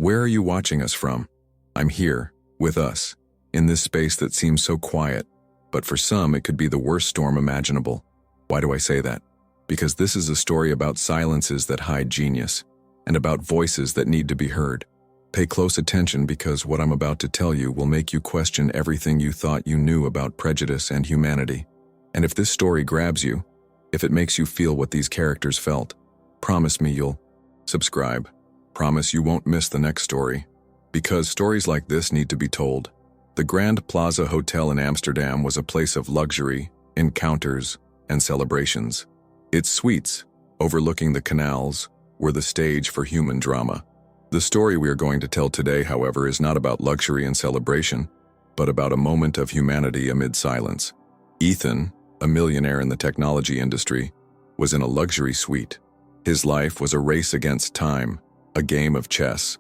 Where are you watching us from? I'm here, with us, in this space that seems so quiet, but for some it could be the worst storm imaginable. Why do I say that? Because this is a story about silences that hide genius, and about voices that need to be heard. Pay close attention because what I'm about to tell you will make you question everything you thought you knew about prejudice and humanity. And if this story grabs you, if it makes you feel what these characters felt, promise me you'll subscribe. Promise you won't miss the next story. Because stories like this need to be told. The Grand Plaza Hotel in Amsterdam was a place of luxury, encounters, and celebrations. Its suites, overlooking the canals, were the stage for human drama. The story we are going to tell today, however, is not about luxury and celebration, but about a moment of humanity amid silence. Ethan, a millionaire in the technology industry, was in a luxury suite. His life was a race against time, a game of chess,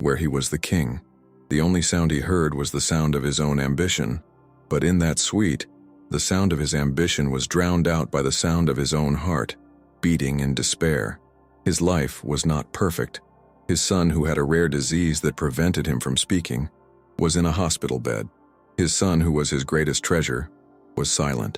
where he was the king. The only sound he heard was the sound of his own ambition, but in that suite, the sound of his ambition was drowned out by the sound of his own heart, beating in despair. His life was not perfect. His son, who had a rare disease that prevented him from speaking, was in a hospital bed. His son, who was his greatest treasure, was silent.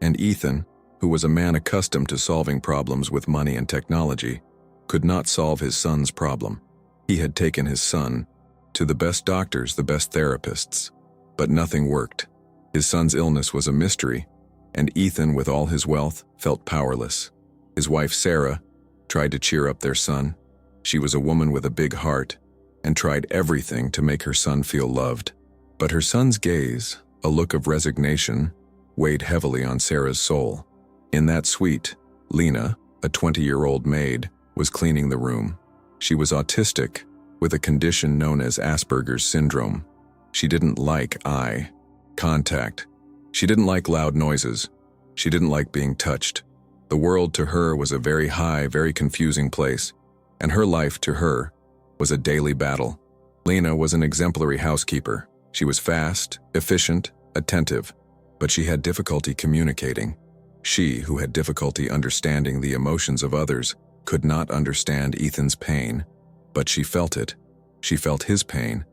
And Ethan, who was a man accustomed to solving problems with money and technology, could not solve his son's problem. He had taken his son to the best doctors, the best therapists, but nothing worked. His son's illness was a mystery, and Ethan, with all his wealth, felt powerless. His wife, Sarah, tried to cheer up their son. She was a woman with a big heart and tried everything to make her son feel loved. But her son's gaze, a look of resignation, weighed heavily on Sarah's soul. In that suite, Lena, a 20-year-old maid, was cleaning the room. She was autistic, with a condition known as Asperger's syndrome. She didn't like eye contact. She didn't like loud noises. She didn't like being touched. The world to her was a very high, very confusing place, and her life to her was a daily battle. Lena was an exemplary housekeeper. She was fast, efficient, attentive, but she had difficulty communicating. She, who had difficulty understanding the emotions of others, could not understand Ethan's pain, but she felt it. She felt his pain,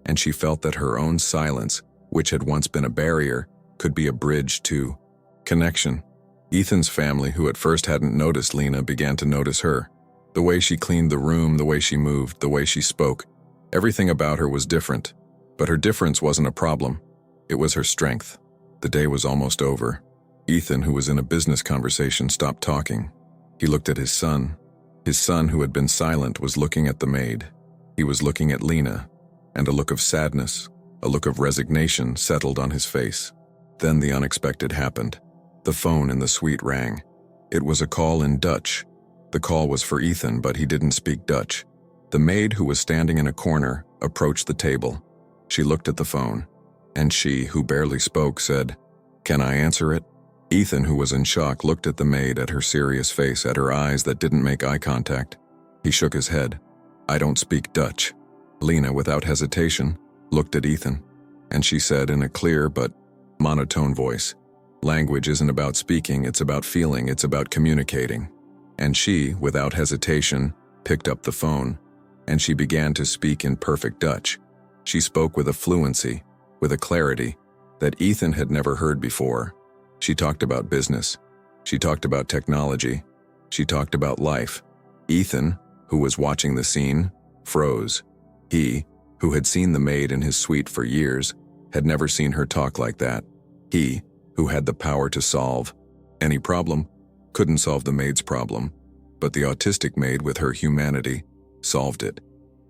and she felt that her own silence, which had once been a barrier, could be a bridge to connection. Ethan's family, who at first hadn't noticed Lena, began to notice her. The way she cleaned the room, the way she moved, the way she spoke, everything about her was different. But her difference wasn't a problem. It was her strength. The day was almost over. Ethan, who was in a business conversation, stopped talking. He looked at his son. His son, who had been silent, was looking at the maid. He was looking at Lena, and a look of sadness, a look of resignation settled on his face. Then the unexpected happened. The phone in the suite rang. It was a call in Dutch. The call was for Ethan, but he didn't speak Dutch. The maid, who was standing in a corner, approached the table. She looked at the phone, and she, who barely spoke, said, "Can I answer it?" Ethan, who was in shock, looked at the maid, at her serious face, at her eyes that didn't make eye contact. He shook his head. "I don't speak Dutch." Lena, without hesitation, looked at Ethan, and she said in a clear but monotone voice, "Language isn't about speaking, it's about feeling, it's about communicating." And she, without hesitation, picked up the phone, and she began to speak in perfect Dutch. She spoke with a fluency, with a clarity, that Ethan had never heard before. She talked about business. She talked about technology. She talked about life. Ethan, who was watching the scene, froze. He, who had seen the maid in his suite for years, had never seen her talk like that. He, who had the power to solve any problem, couldn't solve the maid's problem, but the autistic maid, with her humanity, solved it.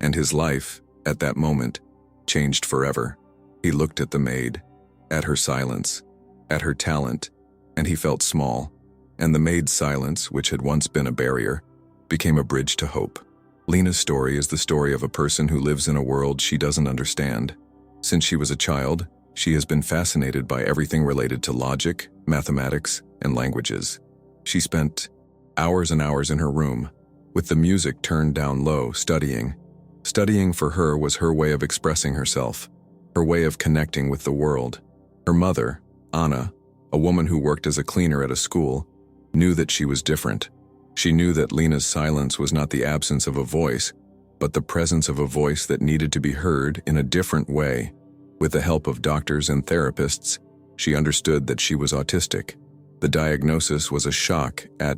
And his life, at that moment, changed forever. He looked at the maid, at her silence, at her talent, and he felt small, and the maid's silence, which had once been a barrier, became a bridge to hope. Lena's story is the story of a person who lives in a world she doesn't understand. Since she was a child, she has been fascinated by everything related to logic, mathematics, and languages. She spent hours and hours in her room, with the music turned down low, studying. Studying for her was her way of expressing herself, her way of connecting with the world. Her mother, Anna, a woman who worked as a cleaner at a school, knew that she was different. She knew that Lena's silence was not the absence of a voice, but the presence of a voice that needed to be heard in a different way. With the help of doctors and therapists, she understood that she was autistic. The diagnosis was a shock at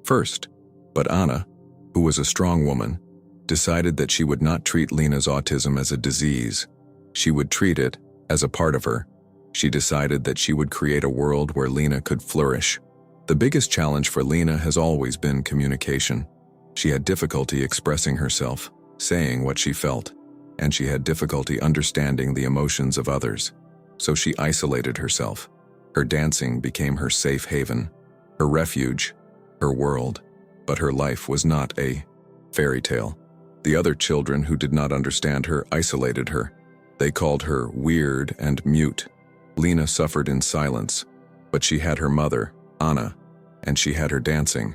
first, but Anna, who was a strong woman, decided that she would not treat Lena's autism as a disease. She would treat it as a part of her. She decided that she would create a world where Lena could flourish. The biggest challenge for Lena has always been communication. She had difficulty expressing herself, saying what she felt, and she had difficulty understanding the emotions of others. So she isolated herself. Her dancing became her safe haven, her refuge, her world. But her life was not a fairy tale. The other children who did not understand her isolated her. They called her weird and mute. Lena suffered in silence, but she had her mother, Anna, and she had her dancing.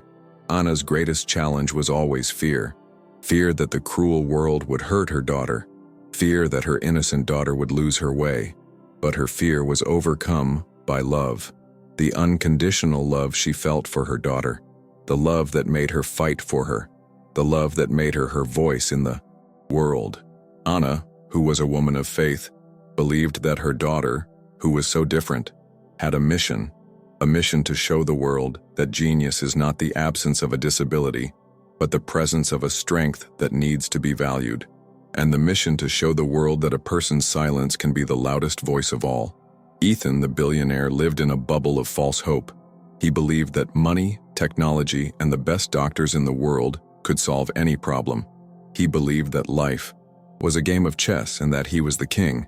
Anna's greatest challenge was always fear. Fear that the cruel world would hurt her daughter. Fear that her innocent daughter would lose her way. But her fear was overcome by love. The unconditional love she felt for her daughter. The love that made her fight for her. The love that made her her voice in the world. Anna, who was a woman of faith, believed that her daughter, who was so different, had a mission to show the world that genius is not the absence of a disability, but the presence of a strength that needs to be valued, and the mission to show the world that a person's silence can be the loudest voice of all. Ethan, the billionaire, lived in a bubble of false hope. He believed that money, technology, and the best doctors in the world could solve any problem. He believed that life was a game of chess and that he was the king,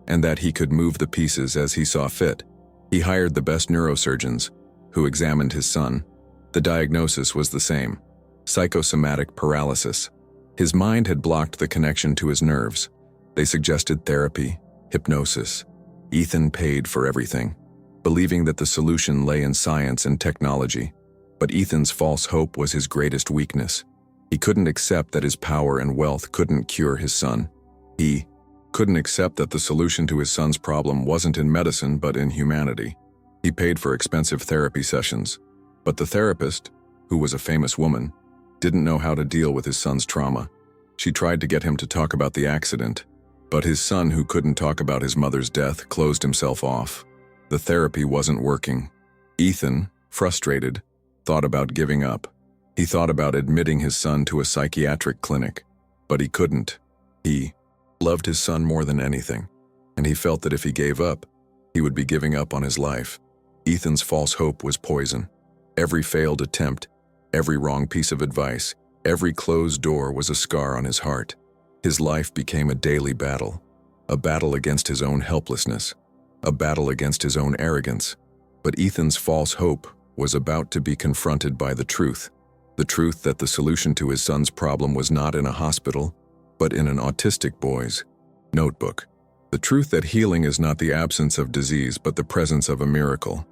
and that he could move the pieces as he saw fit. He hired the best neurosurgeons, who examined his son. The diagnosis was the same: psychosomatic paralysis. His mind had blocked the connection to his nerves. They suggested therapy, hypnosis. Ethan paid for everything, believing that the solution lay in science and technology. But Ethan's false hope was his greatest weakness. He couldn't accept that his power and wealth couldn't cure his son. He couldn't accept that the solution to his son's problem wasn't in medicine but in humanity. He paid for expensive therapy sessions, but the therapist, who was a famous woman, didn't know how to deal with his son's trauma. She tried to get him to talk about the accident, but his son, who couldn't talk about his mother's death, closed himself off. The therapy wasn't working. Ethan, frustrated, thought about giving up. He thought about admitting his son to a psychiatric clinic, but he couldn't. He loved his son more than anything, and he felt that if he gave up, he would be giving up on his life. Ethan's false hope was poison. Every failed attempt, every wrong piece of advice, every closed door was a scar on his heart. His life became a daily battle, a battle against his own helplessness, a battle against his own arrogance. But Ethan's false hope was about to be confronted by the truth that the solution to his son's problem was not in a hospital, but in an autistic boy's notebook. The truth that healing is not the absence of disease but the presence of a miracle,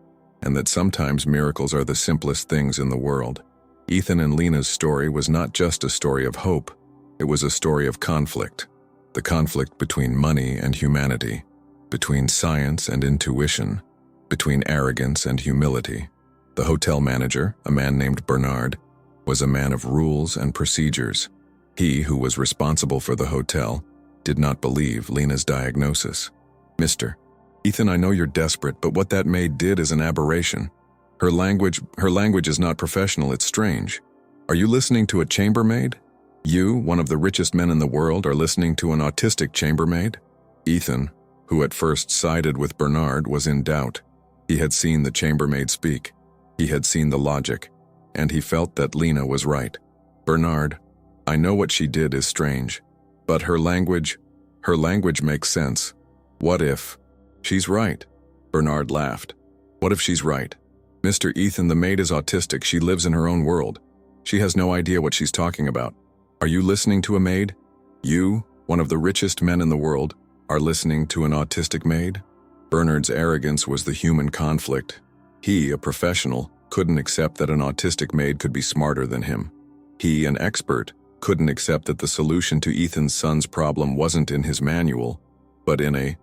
and that sometimes miracles are the simplest things in the world. Ethan and Lena's story was not just a story of hope, it was a story of conflict. The conflict between money and humanity, between science and intuition, between arrogance and humility. The hotel manager, a man named Bernard, was a man of rules and procedures. He, who was responsible for the hotel, did not believe Lena's diagnosis. "Mr. Ethan, I know you're desperate, but what that maid did is an aberration. Her language is not professional, it's strange. Are you listening to a chambermaid? You, one of the richest men in the world, are listening to an autistic chambermaid?" Ethan, who at first sided with Bernard, was in doubt. He had seen the chambermaid speak. He had seen the logic, and he felt that Lena was right. "Bernard, I know what she did is strange, but her language makes sense. What if she's right?" Bernard laughed. "What if she's right? Mr. Ethan, the maid is autistic. She lives in her own world. She has no idea what she's talking about. Are you listening to a maid? You, one of the richest men in the world, are listening to an autistic maid?" Bernard's arrogance was the human conflict. He, a professional, couldn't accept that an autistic maid could be smarter than him. He, an expert, couldn't accept that the solution to Ethan's son's problem wasn't in his manual, but in a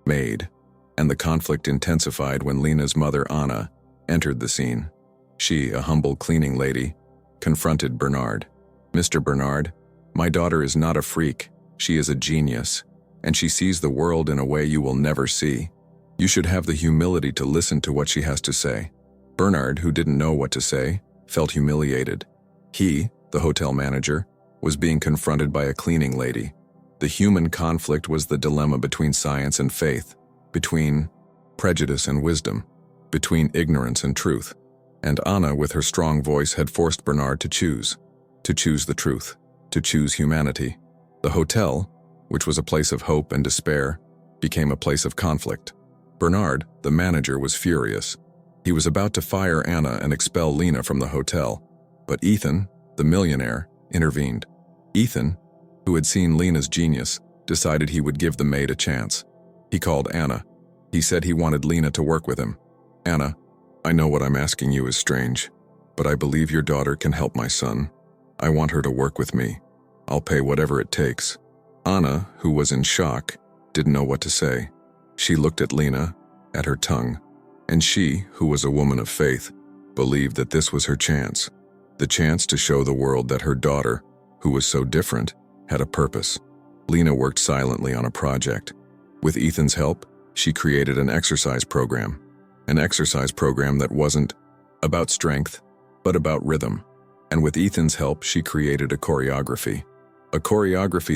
maid. And the conflict intensified when Lena's mother, Anna, entered the scene. She, a humble cleaning lady, confronted Bernard. "Mr. Bernard, My daughter is not a freak, she is a genius, and she sees the world in a way you will never see. You should have the humility to listen to what she has to say." Bernard, who didn't know what to say, felt humiliated. He, the hotel manager, was being confronted by a cleaning lady. The human conflict was the dilemma between science and faith, between prejudice and wisdom, between ignorance and truth. And Anna, with her strong voice, had forced Bernard to choose the truth, to choose humanity. The hotel, which was a place of hope and despair, became a place of conflict. Bernard, the manager, was furious. He was about to fire Anna and expel Lena from the hotel, but Ethan, the millionaire, intervened. Ethan, who had seen Lena's genius, decided he would give the maid a chance. He called Anna. He said he wanted Lena to work with him. "Anna, I know what I'm asking you is strange, but I believe your daughter can help my son. I want her to work with me. I'll pay whatever it takes." Anna, who was in shock, didn't know what to say. She looked at Lena, at her tongue, and she, who was a woman of faith, believed that this was her chance. The chance to show the world that her daughter, who was so different, had a purpose. Lena worked silently on a project. With Ethan's help, she created an exercise program that wasn't about strength, but about rhythm. And with Ethan's help, she created a choreography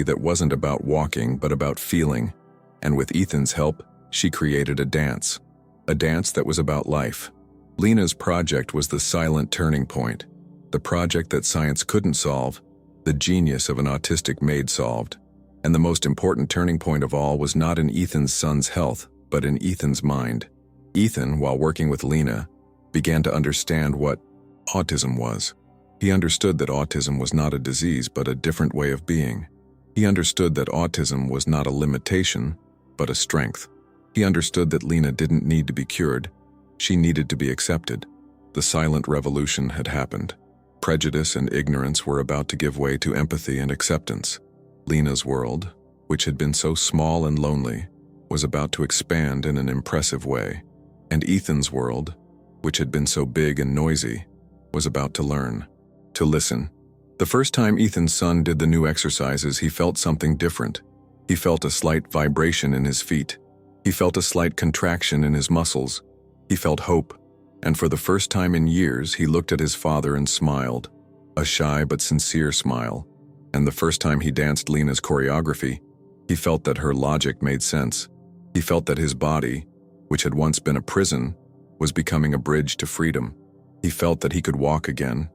that wasn't about walking, but about feeling. And with Ethan's help, she created a dance that was about life. Lena's project was the silent turning point, the project that science couldn't solve, the genius of an autistic maid solved. And the most important turning point of all was not in Ethan's son's health, but in Ethan's mind. Ethan, while working with Lena, began to understand what autism was. He understood that autism was not a disease, but a different way of being. He understood that autism was not a limitation, but a strength. He understood that Lena didn't need to be cured. She needed to be accepted. The silent revolution had happened. Prejudice and ignorance were about to give way to empathy and acceptance. Lena's world, which had been so small and lonely, was about to expand in an impressive way. And Ethan's world, which had been so big and noisy, was about to learn, to listen. The first time Ethan's son did the new exercises, he felt something different. He felt a slight vibration in his feet. He felt a slight contraction in his muscles. He felt hope. And for the first time in years, he looked at his father and smiled, a shy but sincere smile. And the first time he danced Lena's choreography, he felt that her logic made sense. He felt that his body, which had once been a prison, was becoming a bridge to freedom. He felt that he could walk again.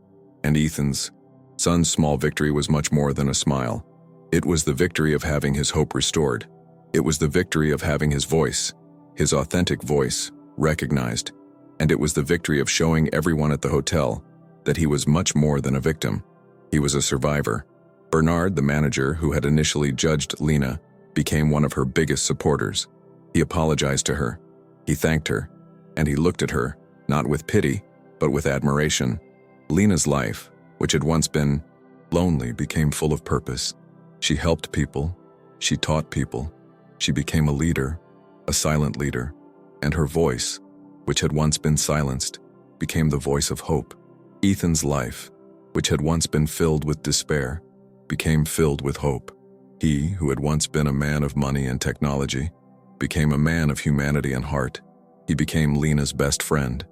And Ethan's son's small victory was much more than a smile. It was the victory of having his hope restored. It was the victory of having his voice, his authentic voice, recognized. And it was the victory of showing everyone at the hotel that he was much more than a victim. He was a survivor. Bernard, the manager who had initially judged Lena, became one of her biggest supporters. He apologized to her. He thanked her. And he looked at her, not with pity, but with admiration. Lena's life, which had once been lonely, became full of purpose. She helped people. She taught people. She became a leader, a silent leader. And her voice, which had once been silenced, became the voice of hope. Ethan's life, which had once been filled with despair, became filled with hope. He, who had once been a man of money and technology, became a man of humanity and heart. He became Lena's best friend,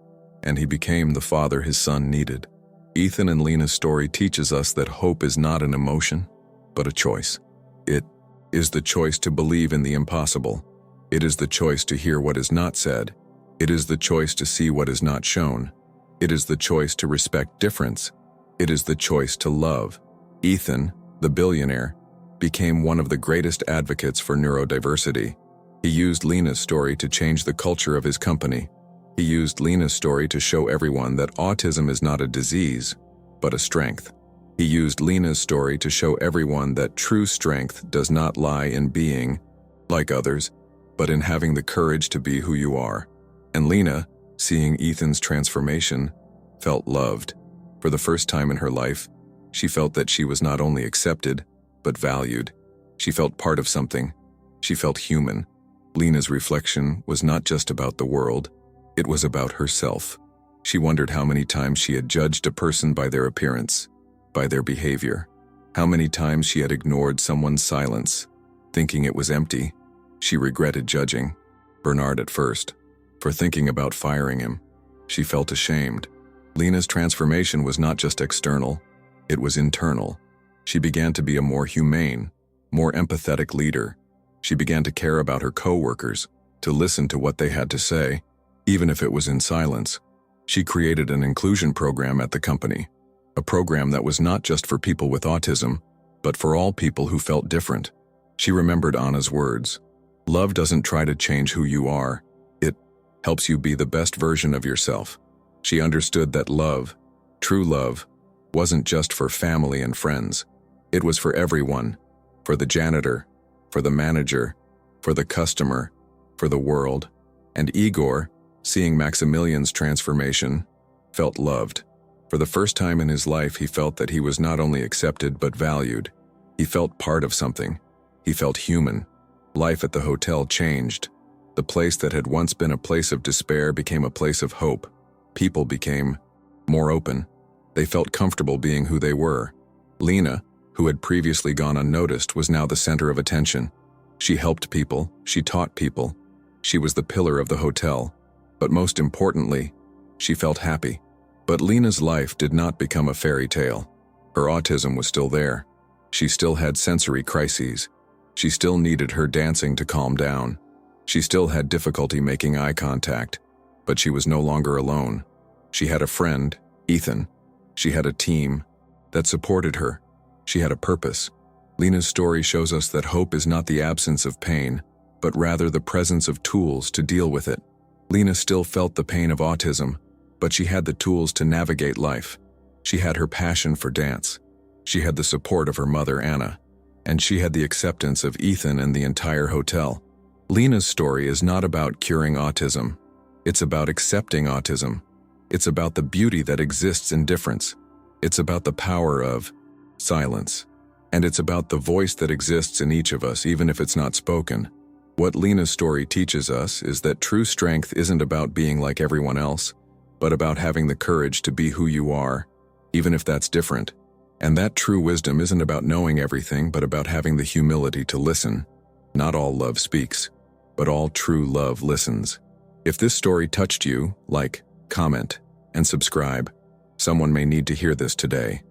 and he became the father his son needed. Ethan and Lena's story teaches us that hope is not an emotion, but a choice. It is the choice to believe in the impossible. It is the choice to hear what is not said. It is the choice to see what is not shown. It is the choice to respect difference. It is the choice to love. Ethan, the billionaire, became one of the greatest advocates for neurodiversity. He used Lena's story to change the culture of his company. He used Lena's story to show everyone that autism is not a disease, but a strength. He used Lena's story to show everyone that true strength does not lie in being like others, but in having the courage to be who you are. And Lena, seeing Ethan's transformation, felt loved. For the first time in her life, she felt that she was not only accepted, but valued. She felt part of something. She felt human. Lena's reflection was not just about the world, it was about herself. She wondered how many times she had judged a person by their appearance, by their behavior, How many times she had ignored someone's silence, thinking it was empty. She regretted judging Bernard at first for thinking about firing him. She felt ashamed. Lena's transformation was not just external, it was internal. She began to be a more humane, more empathetic leader. She began to care about her co-workers, to listen to what they had to say, even if it was in silence. She created an inclusion program at the company, a program that was not just for people with autism, but for all people who felt different. She remembered Anna's words. Love doesn't try to change who you are. It helps you be the best version of yourself. She understood that love, true love, wasn't just for family and friends. It was for everyone, for the janitor, for the manager, for the customer, for the world. And Igor, seeing Maximilian's transformation, felt loved. For the first time in his life, he felt that he was not only accepted but valued. He felt part of something. He felt human. Life at the hotel changed. The place that had once been a place of despair became a place of hope. People became more open. They felt comfortable being who they were. Lena, who had previously gone unnoticed, was now the center of attention. She helped people. She taught people. She was the pillar of the hotel. But most importantly, she felt happy. But Lena's life did not become a fairy tale. Her autism was still there. She still had sensory crises. She still needed her dancing to calm down. She still had difficulty making eye contact. But she was no longer alone. She had a friend, Ethan. She had a team that supported her. She had a purpose. Lena's story shows us that hope is not the absence of pain, but rather the presence of tools to deal with it. Lena still felt the pain of autism, but she had the tools to navigate life. She had her passion for dance. She had the support of her mother, Anna. And she had the acceptance of Ethan and the entire hotel. Lena's story is not about curing autism. It's about accepting autism. It's about the beauty that exists in difference. It's about the power of silence. And it's about the voice that exists in each of us, even if it's not spoken. What Lena's story teaches us is that true strength isn't about being like everyone else, but about having the courage to be who you are, even if that's different. And that true wisdom isn't about knowing everything, but about having the humility to listen. Not all love speaks, but all true love listens. If this story touched you, like, comment, and subscribe. Someone may need to hear this today.